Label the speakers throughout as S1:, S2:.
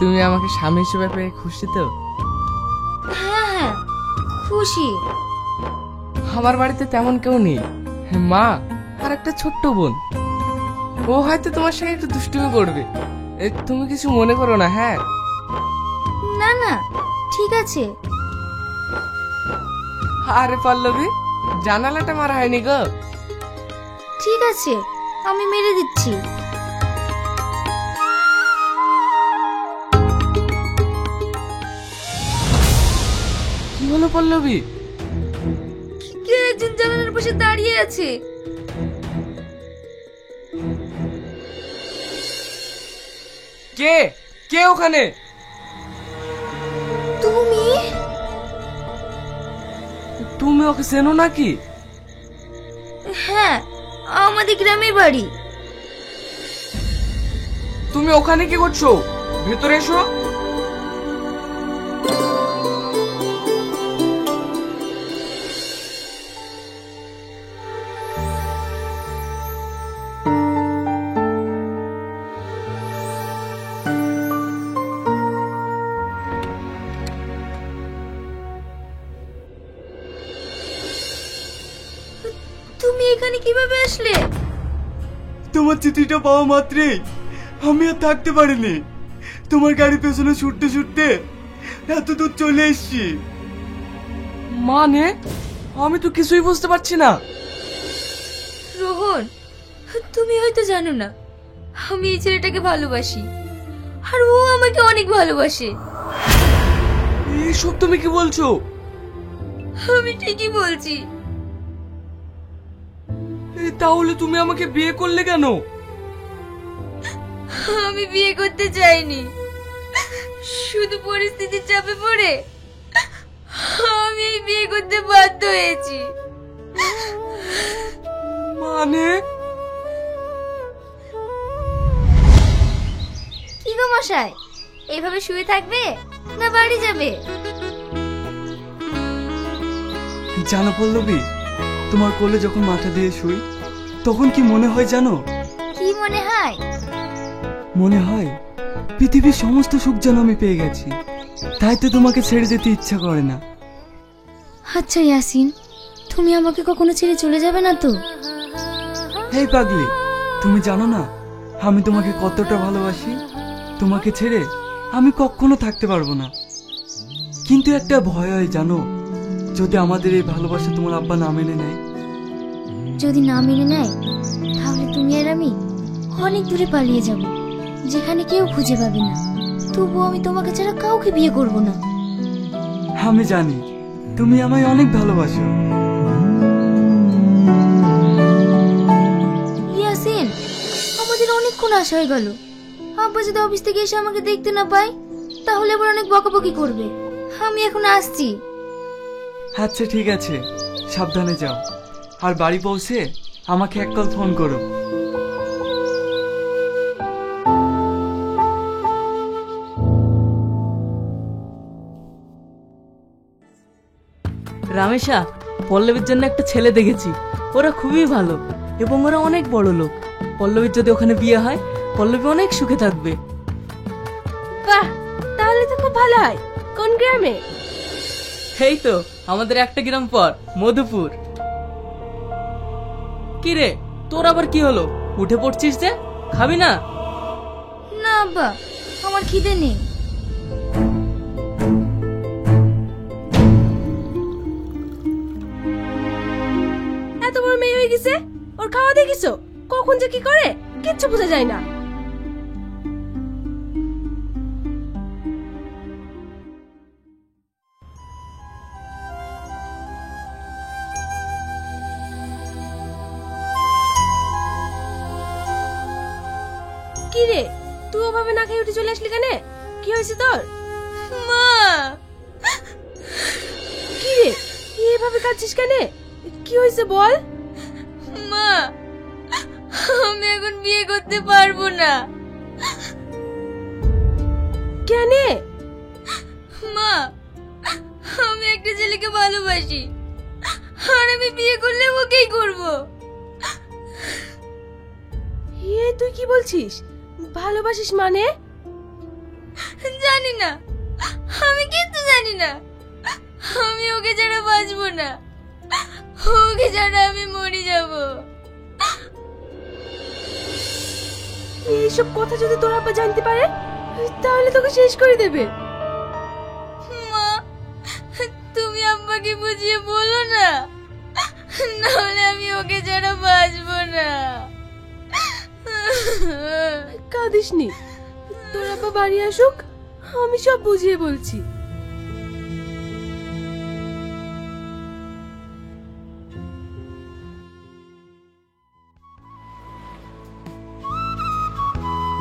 S1: তুমি আমাকে স্বামী হিসেবে পেয়ে খুশি তো?
S2: হ্যাঁ হ্যাঁ খুশি।
S1: আমার বাড়িতে তেমন কেউ নেই, মা আর একটা ছোট্ট বোন। ও হয়তো তোমার সঙ্গে একটু দুষ্টুমি করবে, তুমি কিছু মনে করো না। হ্যাঁ
S2: না না ঠিক আছে।
S1: আরে পল্লবী, জানালাটা মারা হয়নি গো।
S2: ঠিক আছে আমি মেরে দিচ্ছি।
S1: কি হলো পল্লবী?
S2: কে একজন জানালার পাশে দাঁড়িয়ে আছে।
S1: কে কে ওখানে?
S2: তুমি?
S1: তুমি ওকে চেনো নাকি?
S2: হ্যাঁ আমাদের গ্রামের বাড়ি।
S1: তুমি ওখানে কি করছো? ভেতরে এসো।
S2: তুমি এখানে কিভাবে আসলে?
S3: তোমার চিঠিটা পাওয়া মাত্রই আমি আর থাকতে পারিনি। তোমার গাড়ি পেছনে ছুটতে ছুটতে এত দূর চলে এসেছি।
S1: মানে আমি তো কিছুই বুঝতে পারছি না।
S2: রোহন তুমি হয়তো জানো না, আমি এই ছেলেটাকে ভালোবাসি আর ও আমাকে অনেক ভালোবাসে।
S1: এইসব তুমি কি বলছো?
S2: আমি ঠিকই বলছি।
S1: তাহলে তুমি আমাকে বিয়ে করলে কেন?
S2: আমি বিয়ে করতে চাইনি, শুধু পরিস্থিতির চাপে পড়ে আমি এই বিয়ে করতে বাধ্য হয়েছি।
S1: মানে
S2: কি গো মশাই, এইভাবে শুয়ে থাকবে না বাড়ি যাবে?
S3: জানো পল্লবী, তোমার কোলে যখন মাথা দিয়ে শুই তখন কি মনে হয় জানো?
S2: কি মনে হয়?
S3: মনে হয় পৃথিবীর সমস্ত সুখ যেন আমি পেয়ে গেছি, তাই তো তোমাকে ছেড়ে যেতে ইচ্ছা করে না।
S2: আচ্ছা ইয়াসিন, তুমি আমাকে কখনো ছেড়ে চলে যাবে না তো?
S3: হেই পাগলি, তুমি জানো না আমি তোমাকে কতটা ভালোবাসি। তোমাকে ছেড়ে আমি কখনো থাকতে পারবো না। কিন্তু একটা ভয় হয় জানো, যদি আমাদের এই ভালোবাসা তোমার আব্বা না মেনে নেয়।
S2: যদি না মেনে নেয় তাহলে তুমি আর আমি অনেক দূরে পালিয়ে যাব, যেখানে কেউ খুঁজে পাবে না। তবুও আমি তোমাকে ছাড়া কাউকে বিয়ে করব না।
S3: আমি জানি তুমি আমায় অনেক ভালোবাসো।
S2: ইয়াসিন, আমাদের অনেকক্ষণ আশা হয়ে গেল। আব্বা যদি অফিস থেকে এসে আমাকে দেখতে না পায় তাহলে আবার অনেক বকাবকি করবে। আমি এখন আসছি।
S3: আচ্ছা ঠিক আছে, সাবধানে যাও, আর বাড়ি পৌঁছে আমাকে এক কল ফোন করো।
S4: রামেশা, পল্লবীর জন্য একটা ছেলে দেখেছি। ওরা খুবই ভালো এবং ওরা অনেক বড় লোক। পল্লবীর যদি ওখানে বিয়ে হয় পল্লবী অনেক সুখে থাকবে।
S2: বাহ, তাহলে তো খুব ভালো হয়। কোন গ্রামে?
S4: এই তো আমাদের একটা গ্রাম পর, মধুপুর। কি রে, তোর আবার কি হলো? উঠে পড়ছিস যে, খাবি না?
S2: না আব্বা, আমার খিদে নেই।
S5: এত বড় মেয়ে হয়ে গেছে, ওর খাওয়া দেখিছো? কখন যে কি করে কিচ্ছু বোঝা যায় না। কি রে, তুই ওভাবে না খেয়ে উঠে চলে আসলি কেন? কি হয়েছে তোর?
S2: মা!
S5: কি রে, এভাবে কাঁদছিস কেন? কি হয়েছে বল।
S2: মা, আমি এখন বিয়ে করতে পারবো না।
S5: কেন?
S2: মা, আমি একটা ছেলেকে ভালোবাসি আর আমি বিয়ে করলে ওকেই করব।
S5: তুই কি বলছিস? ভালোবাসিস মানে?
S2: জানি না, আমি কিচ্ছু জানি না। আমি ওকে ছাড়া বাঁচবো না, ওকে ছাড়া আমি মরে যাব।
S5: এইসব কথা যদি তোর আব্বা জানতে পারে তাহলে তোকে শেষ করে দেবে।
S2: মা, তুমি আব্বাকে বুঝিয়ে বলো না, নাহলে আমি ওকে ছাড়া বাঁচবো না।
S5: কাঁদিস নি, তোর আব্বা বাড়ি আসুক, আমি সব বুঝিয়ে বলছি।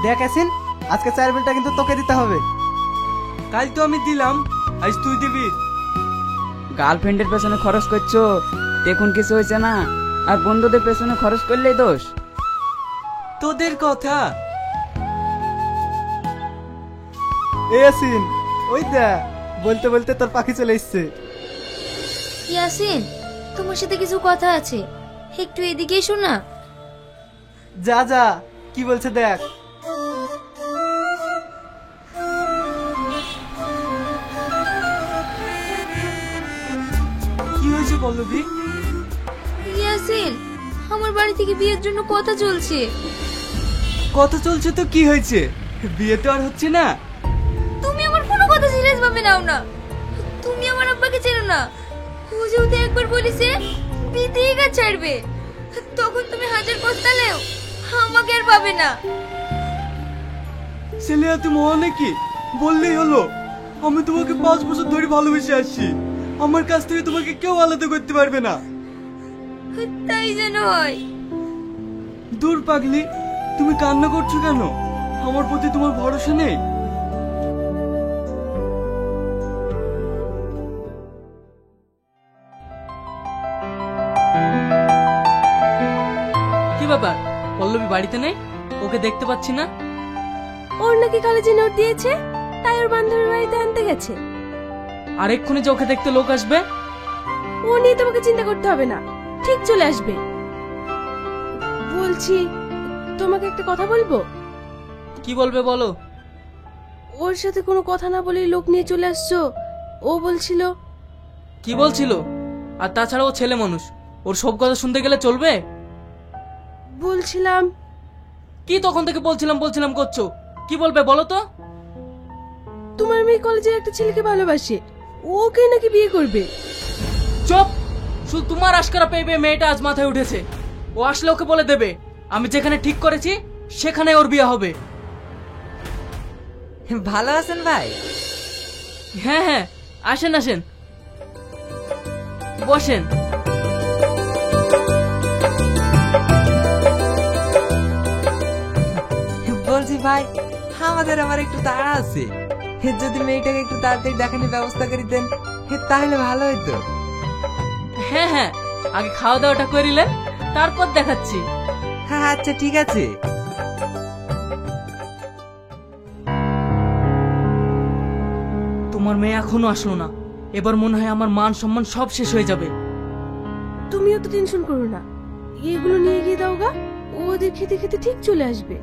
S6: দেখ আসিন, আজকে চায়ের বিলটা কিন্তু তোকে দিতে হবে।
S3: কাল তো আমি দিলাম, আজ তুই দিবি।
S7: গার্লফ্রেন্ডের পেছনে খরচ করছো, দেখুন কিছু হয়েছে না, আর বন্ধুদের পেছনে খরচ করলেই দোষ।
S3: তোদের কথা
S6: এ আসিন, ওই দেখ, বলতে বলতে তোর পাখি চলে এসছে।
S2: ইয়াসিন, তোমার সাথে কিছু কথা আছে, একটু এদিকে এসো না।
S6: যা যা, কি বলছে দেখ।
S3: কি হয়েছে পল্লবী?
S2: ইয়াসিন, আমার বাড়ি থেকে বিয়ের জন্য কথা চলছে।
S3: কথা চলছে তো কি হয়েছে, বিয়ে তো আর হচ্ছে না।
S2: তুমি আমার কোনো কথা সিরিয়াস ভাবে নাও না। তুমি আমার আব্বাকে চেনো না, ও যেহেতু একবার বলেছে বিয়েতেই কাজ ছাড়বে, তখন তুমি হাজার পস্তালেও আমাকে আর পাবে না।
S3: ছেলে এত মহা নাকি, বললেই হলো। আমি তোমাকে 5 বছর ধরে ভালোবেসে আসছি, আমার কাছ থেকে তোমাকে কেউ আলাদা করতে পারবে না।
S2: তাই যেন হয়।
S3: দূর পাগলি, তুমি কান্না করছো কেন? আমার প্রতি তোমার ভরসা নেই?
S4: কি ব্যাপার, পল্লবী বাড়িতে নেই? ওকে দেখতে পাচ্ছি না।
S5: ওর নাকি কলেজে নোট দিয়েছে, তাই ওর বান্ধবীর বাড়িতে আনতে গেছে।
S4: আর এক্ষুনি যে ওকে দেখতে লোক আসবে।
S5: ও নিয়ে তোমাকে চিন্তা করতে হবে না, ঠিক চলে আসবে। বলছি, তোমাকে একটা কথা বলবো।
S4: কি বলবে বলো।
S5: ওর সাথে কোনো কথা না বলেই লোক নিয়ে চলে আসছো। ও বলছিল।
S4: কি বলছিল? আর তাছাড়া ও ছেলে মানুষ, ওর সব কথা শুনতে গেলে চলবে?
S5: বলছিলাম।
S4: কি তখন থেকে বলছিলাম বলছিলাম করছো, কি বলবে বলো তো?
S5: তোমার মেয়ে কলেজের একটা ছেলেকে ভালোবাসে, ওকে নাকি বিয়ে করবে।
S4: চুপ! শুধু তোমার আশকারা পেয়ে মেয়েটা আজ মাথায় উঠেছে। ও আসলে ওকে বলে দেবে আমি যেখানে ঠিক করেছি সেখানে ওর বিয়ে হবে।
S8: ভালো আছেন ভাই?
S4: হ্যাঁ হ্যাঁ, আসেন আসেন, বসেন।
S8: বলছি ভাই, আমাদের আবার একটু তাড়া আছে, যদি মেয়েটাকে একটু তাড়াতাড়ি দেখানোর ব্যবস্থা করে দেন তাহলে ভালো হতো।
S4: হ্যাঁ হ্যাঁ, আগে খাওয়া দাওয়াটা করিলে তারপর দেখাচ্ছি।
S8: হ্যাঁ আচ্ছা ঠিক আছে।
S4: তোমার মেয়ে এখনো আসলো না, এবার মনে হয় আমার মান সম্মান সব শেষ হয়ে যাবে।
S5: তুমিও তো টেনশন করো না, এগুলো নিয়ে গিয়ে দাও গা, ওদের খেতে খেতে ঠিক চলে আসবে।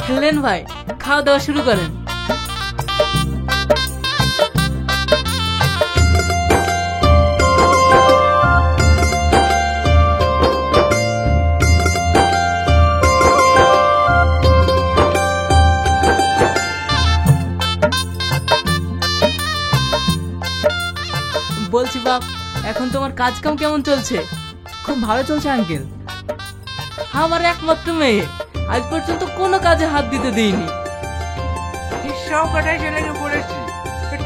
S4: হেলেন ভাই, খাওয়া দাওয়া শুরু করেন। বলছি বাপ, এখন তোমার কাজ কাম কেমন চলছে?
S7: খুব ভালো চলছে আঙ্কেল।
S4: আমার একমাত্র মেয়ে, আজ পর্যন্ত কোনো কাজে হাত দিতে দিইনি।
S8: সব কটাই ছেলেকে পড়েছি,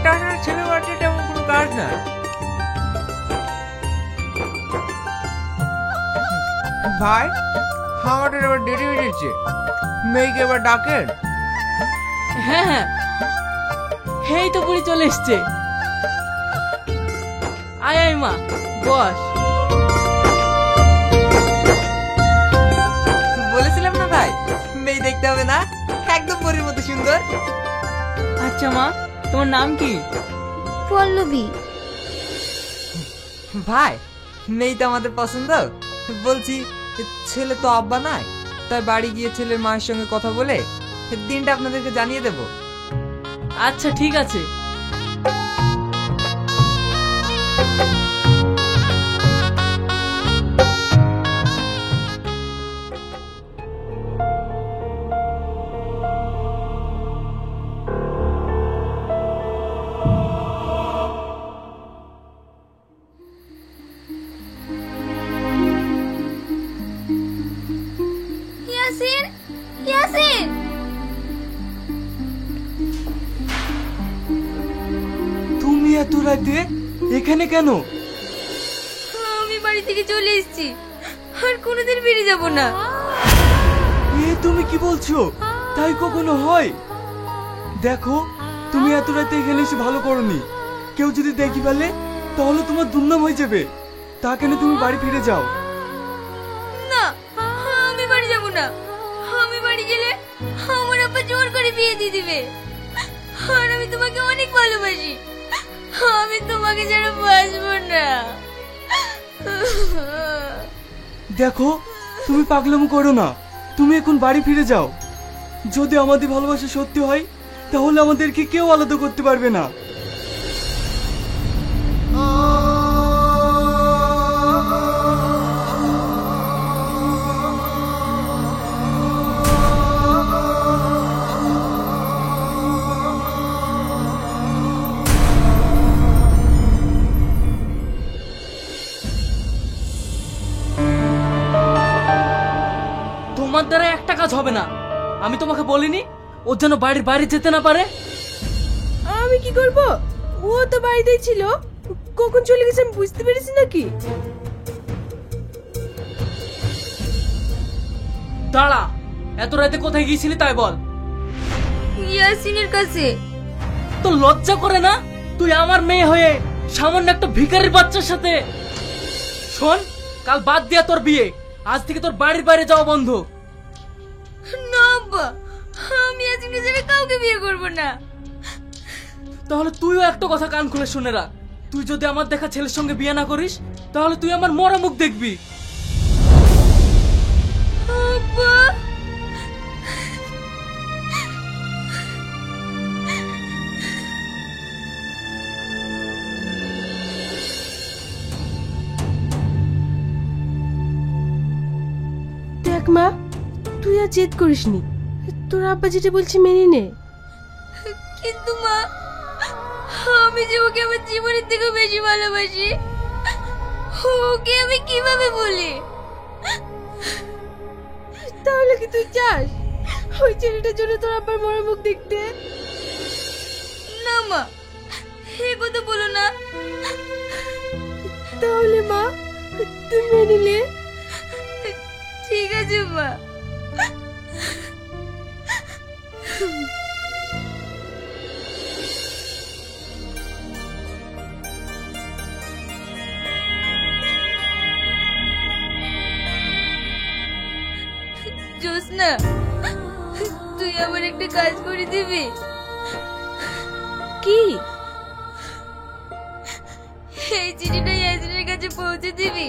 S8: তাছাড়া ছেলে বাড়িতে তেমন কোনো কাজ না। ভাই, আমাদের এবার দেরি হয়ে যাচ্ছে, মেয়েকে এবার ডাকেন।
S4: হ্যাঁ হ্যাঁ, এই তো বুড়ি চলে এসছে। আয় আয় মা, বস।
S8: বলেছিলাম না ভাই, মেয়ে দেখতে হবে না, একদম পরীর মতো সুন্দর।
S4: আচ্ছা মা, তোমার নাম কি?
S2: পল্লবী।
S8: ভাই, মেয়ে তো আমাদের পছন্দ। বলছি ছেলে তো আব্বা নাই, তাই বাড়ি গিয়ে ছেলের মায়ের সঙ্গে কথা বলে দিনটা আপনাদেরকে জানিয়ে দেব।
S4: আচ্ছা ঠিক আছে।
S2: ইয়াসিন, ইয়াসিন,
S3: তুমি এত রাতে এখানে কেন?
S2: আমি বাড়ি থেকে চলে এসেছি, আর কোনোদিন ফিরে যাব না।
S3: এ তুমি কি বলছো? তাই কখনো হয়? দেখো, তুমি এত রাতে এখানে এসে ভালো করনি। কেউ যদি দেখি ফেলে তাহলে তোমার দুর্নাম হয়ে যাবে। তা কেন তুমি বাড়ি ফিরে যাও।
S2: না, আমি বাড়ি যাব না। আমি বাড়ি গেলে আমার আব্বা জোর করে বিয়ে দিয়ে দিবে। আর আমি তোমাকে অনেক ভালোবাসি, আমি তোমাকে ছাড়া বাঁচবো না।
S3: দেখো, তুমি পাগলামো করো না। তুমি এখন বাড়ি ফিরে যাও। যদি আমাদের ভালোবাসা সত্যি হয় তাহলে আমাদেরকে কেউ আলাদা করতে পারবে না।
S4: তোমার দ্বারা একটা কাজ হবে না। আমি তোমাকে বলিনি ওর যেন বাড়ির বাইরে যেতে না পারে?
S5: আমি কি করব? ও তো বাড়িতেই ছিল, কখন চলে গেছে আমি বুঝতে পেরেছি নাকি?
S4: দাঁড়া, এত রাতে কোথায় গিয়েছিলি তাই বল।
S2: ইয়াসিনের কাছে।
S4: তো লজ্জা করে না? তুই আমার মেয়ে হয়ে সামান্য একটা ভিখারির বাচ্চার সাথে। শোন, কাল বাদ দিয়া তোর বিয়ে। আজ থেকে তোর বাড়ির বাইরে যাওয়া বন্ধ।
S2: না আব্বা, আমি আজকে ছেড়ে কাউকে বিয়ে করব না।
S4: তাহলে তুইও একটা কথা কান খুলে শুনে রাখ। তুই যদি আমার দেখা ছেলের সঙ্গে বিয়ে না করিস তাহলে তুই আমার মরা মুখ দেখবি।
S2: আব্বা,
S5: দেখ মা, তুই আর জেদ করিসনি। তোর আব্বা যেটা বলছে মেনে নে।
S2: কিন্তু মা, আমি যে ওকে আমার জীবনের থেকে বেশি ভালোবাসি, ওকে আমি কিভাবে বলি?
S5: তাহলে কি তুই চাস ওই ছেলেটার জন্য তোর আব্বার মরা মুখ দেখতে?
S2: না মা, এ কথা বলো না।
S5: তাহলে মা, তুই মেনে নে।
S2: ঠিক আছে মা। জোসনা, তুই আমার একটা কাজ করে দিবি?
S5: কি?
S2: এই চিঠিটা ইয়াসিনের কাছে পৌঁছে দিবি,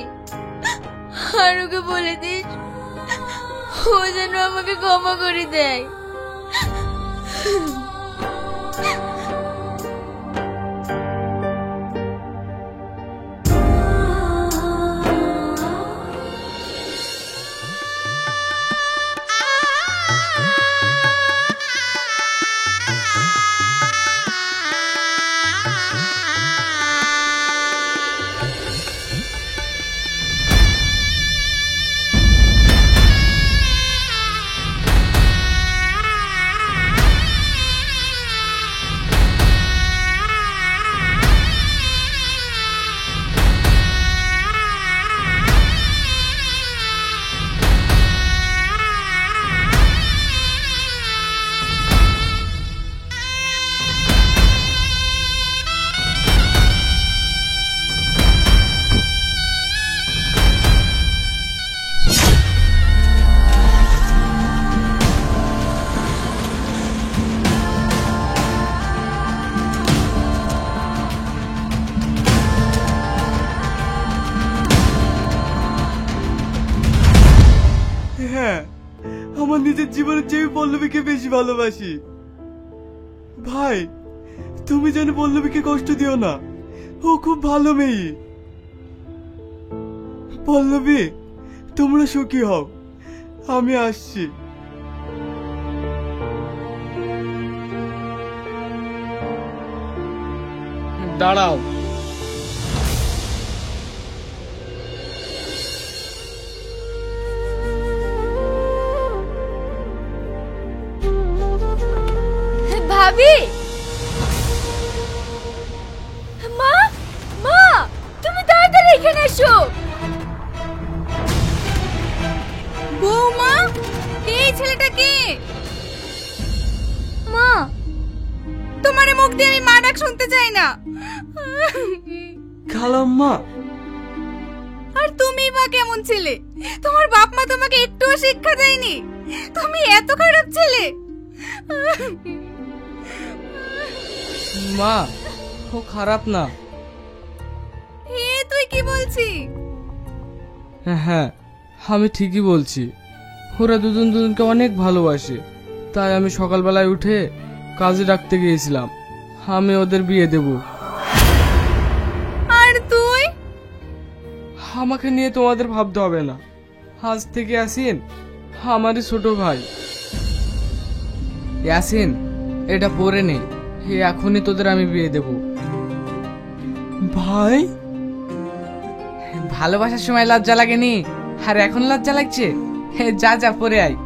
S2: আর ওকে বলে দিস ও যেন আমাকে ক্ষমা করে দেয়।
S3: আমার নিজের জীবনের চেয়ে পল্লবীকে বেশি ভালোবাসি। ভাই, তুমি যেন পল্লবীকে কষ্ট দিও না, ও খুব ভালো মেয়ে। পল্লবী, তোমরা সুখী হও, আমি আসছি।
S1: দাঁড়াও।
S2: ভাবি, মা, মা, তুমি তাড়াতাড়ি এখানে এসো। বৌমা, এই ছেলেটা কে? মা, তোমার মুখ দিয়ে আমি মা ডাক শুনতে চাই না।
S3: খালাম্মা,
S2: আর তুমি বা কেমন ছেলে? তোমার বাপ মা তোমাকে একটুও শিক্ষা দেয়নি, তুমি এত খারাপ ছেলে।
S1: মা, ও খারাপ না।
S2: এ তুই কি বলছিস?
S1: হ্যাঁ, আমি ঠিকই বলছি। ওরা দুজন দুজনকে অনেক ভালোবাসে, তাই আমি সকালবেলায় উঠে কাজে ডাকতে গিয়েছিলাম। আমি ওদের বিয়ে দেব।
S2: আর তুই?
S1: আমাকে নিয়ে তোমাদের ভাবতে হবে না। আজ থেকে ইয়াসিন আমারই ছোট ভাই। ইয়াসিন, এটা পরে নে, এখনই তোদের আমি বিয়ে দেব।
S3: ভাই,
S1: ভালোবাসার সময় লজ্জা লাগেনি, আর এখন লজ্জা লাগছে? যা যা পরে আয়।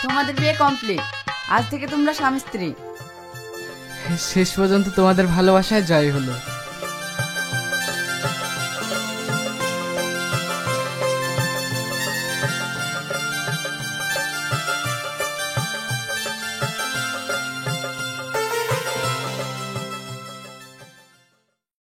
S7: তোমাদের বিয়ে কমপ্লিট, আজ থেকে তোমরা স্বামী স্ত্রী।
S1: শেষ পর্যন্ত তোমাদের ভালোবাসায় জয় হলো।